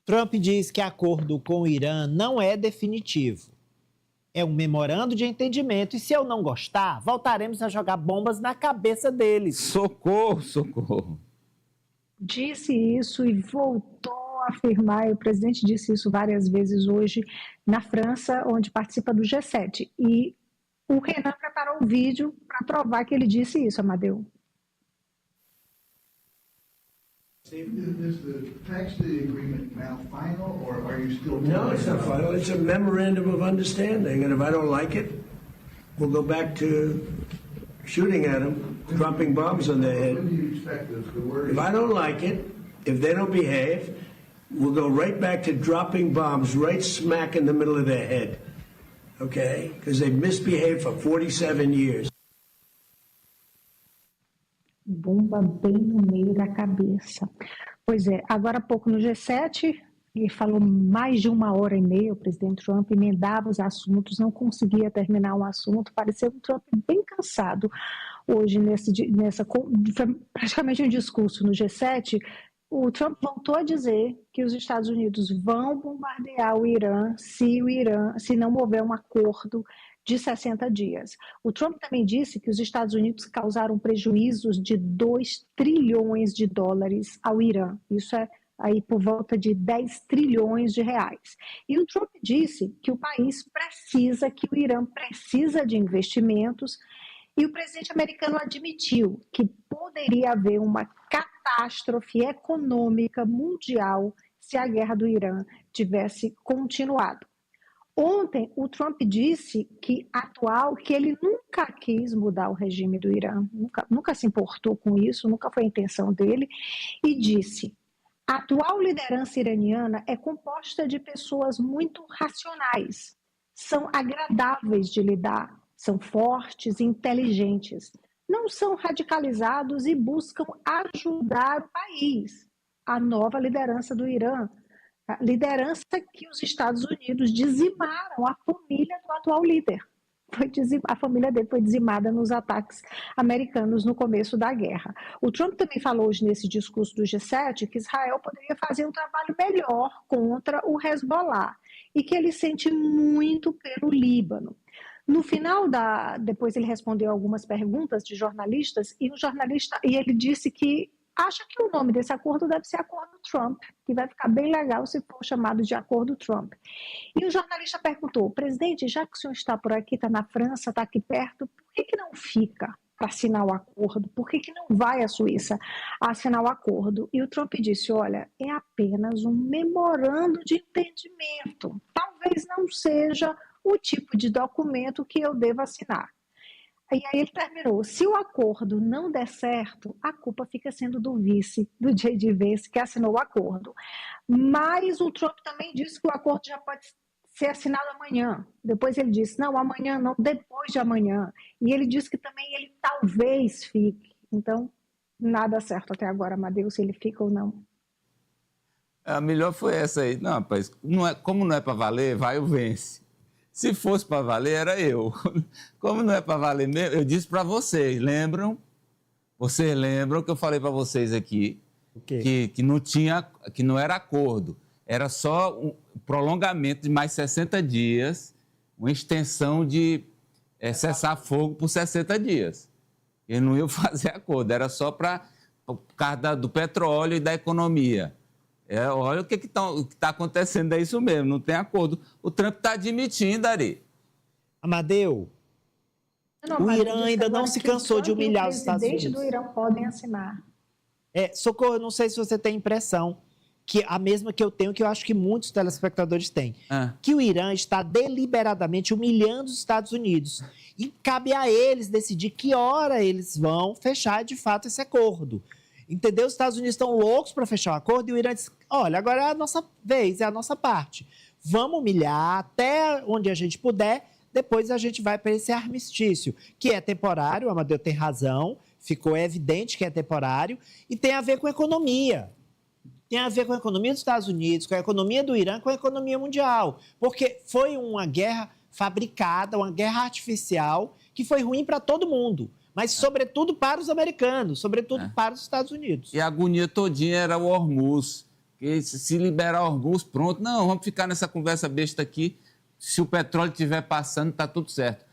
Trump diz que acordo com o Irã não é definitivo. É um memorando de entendimento e se eu não gostar, voltaremos a jogar bombas na cabeça deles. Socorro, socorro. Disse isso e voltou a afirmar, e o presidente disse isso várias vezes hoje na França, onde participa do G7. E o Renan preparou um vídeo para provar que ele disse isso, Amadeu. Is the text of the agreement now final, or are you still? No, it's not final. It's a memorandum of understanding, and if I don't like it, we'll go back to shooting at them, dropping bombs on their When head. do you expect the word? If I don't like it, if they don't behave, we'll go right back to dropping bombs right smack in the middle of their head, okay? Because they've misbehaved for 47 years. Bomba bem no meio da cabeça. Pois é, agora há pouco no G7, ele falou mais de 1h30, o presidente Trump emendava os assuntos, não conseguia terminar um assunto, pareceu um Trump bem cansado hoje, foi praticamente um discurso no G7. O Trump voltou a dizer que os Estados Unidos vão bombardear o Irã se não houver um acordo de 60 dias. O Trump também disse que os Estados Unidos causaram prejuízos de 2 trilhões de dólares ao Irã. Isso é aí por volta de 10 trilhões de reais. E o Trump disse que o país precisa, que o Irã precisa de investimentos, e o presidente americano admitiu que poderia haver uma catástrofe econômica mundial se a guerra do Irã tivesse continuado. Ontem, o Trump disse que ele nunca quis mudar o regime do Irã, nunca se importou com isso, nunca foi a intenção dele, e disse: a atual liderança iraniana é composta de pessoas muito racionais, são agradáveis de lidar, são fortes e inteligentes, não são radicalizados e buscam ajudar o país. A nova liderança do Irã, a liderança que os Estados Unidos dizimaram a família do atual líder. A família dele foi dizimada nos ataques americanos no começo da guerra. O Trump também falou hoje nesse discurso do G7 que Israel poderia fazer um trabalho melhor contra o Hezbollah e que ele sente muito pelo Líbano. No final depois ele respondeu algumas perguntas de jornalistas e ele disse que acha que o nome desse acordo deve ser Acordo Trump, que vai ficar bem legal se for chamado de Acordo Trump. E o jornalista perguntou: presidente, já que o senhor está por aqui, está na França, está aqui perto, por que não fica para assinar o acordo? Por que não vai à Suíça assinar o acordo? E o Trump disse: olha, é apenas um memorando de entendimento. Talvez não seja o tipo de documento que eu devo assinar. E aí ele terminou: se o acordo não der certo, a culpa fica sendo do vice, do J.D. Vance, que assinou o acordo. Mas o Trump também disse que o acordo já pode ser assinado amanhã. Depois ele disse: não, amanhã não, depois de amanhã. E ele disse que também ele talvez fique. Então, nada certo até agora, Amadeu, se ele fica ou não. A melhor foi essa aí. Não, rapaz, como não é para valer, vai o Vence. Se fosse para valer, era eu. Como não é para valer mesmo, eu disse para vocês, lembram? Vocês lembram que eu falei para vocês aqui que não era acordo, era só um prolongamento de mais 60 dias, uma extensão de cessar fogo por 60 dias. Eles não iam fazer acordo, era só por causa do petróleo e da economia. Olha o que está acontecendo, é isso mesmo, não tem acordo. O Trump está admitindo, Ari. Amadeu, o Irã ainda não se cansou de humilhar os Estados Unidos. Os presidentes do Irã podem assinar. Socorro, eu não sei se você tem impressão, que a mesma que eu tenho, que eu acho que muitos telespectadores têm, que o Irã está deliberadamente humilhando os Estados Unidos. E cabe a eles decidir que hora eles vão fechar, de fato, esse acordo. Entendeu? Os Estados Unidos estão loucos para fechar o acordo e o Irã diz: olha, agora é a nossa vez, é a nossa parte. Vamos humilhar até onde a gente puder, depois a gente vai para esse armistício, que é temporário, o Amadeu tem razão, ficou evidente que é temporário, e tem a ver com a economia. Tem a ver com a economia dos Estados Unidos, com a economia do Irã, com a economia mundial. Porque foi uma guerra fabricada, uma guerra artificial, que foi ruim para todo mundo. Mas, sobretudo, para os americanos, sobretudo para os Estados Unidos. E a agonia todinha era o Hormuz, Que se liberar Hormuz, pronto. Não, vamos ficar nessa conversa besta aqui. Se o petróleo estiver passando, está tudo certo.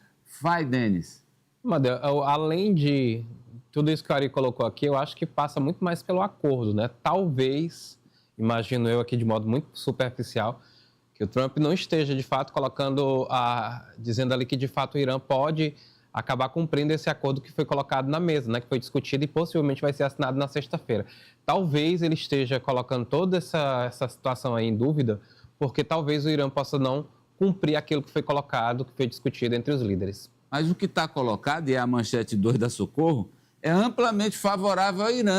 Vai, Denis. Amadeu, além de tudo isso que o Ari colocou aqui, eu acho que passa muito mais pelo acordo, né? Talvez, imagino eu aqui de modo muito superficial, que o Trump não esteja, de fato, dizendo ali que, de fato, o Irã pode acabar cumprindo esse acordo que foi colocado na mesa, né? Que foi discutido e possivelmente vai ser assinado na sexta-feira. Talvez ele esteja colocando toda essa situação aí em dúvida, porque talvez o Irã possa não cumprir aquilo que foi colocado, que foi discutido entre os líderes. Mas o que está colocado, e é a manchete 2 da Socorro, é amplamente favorável ao Irã.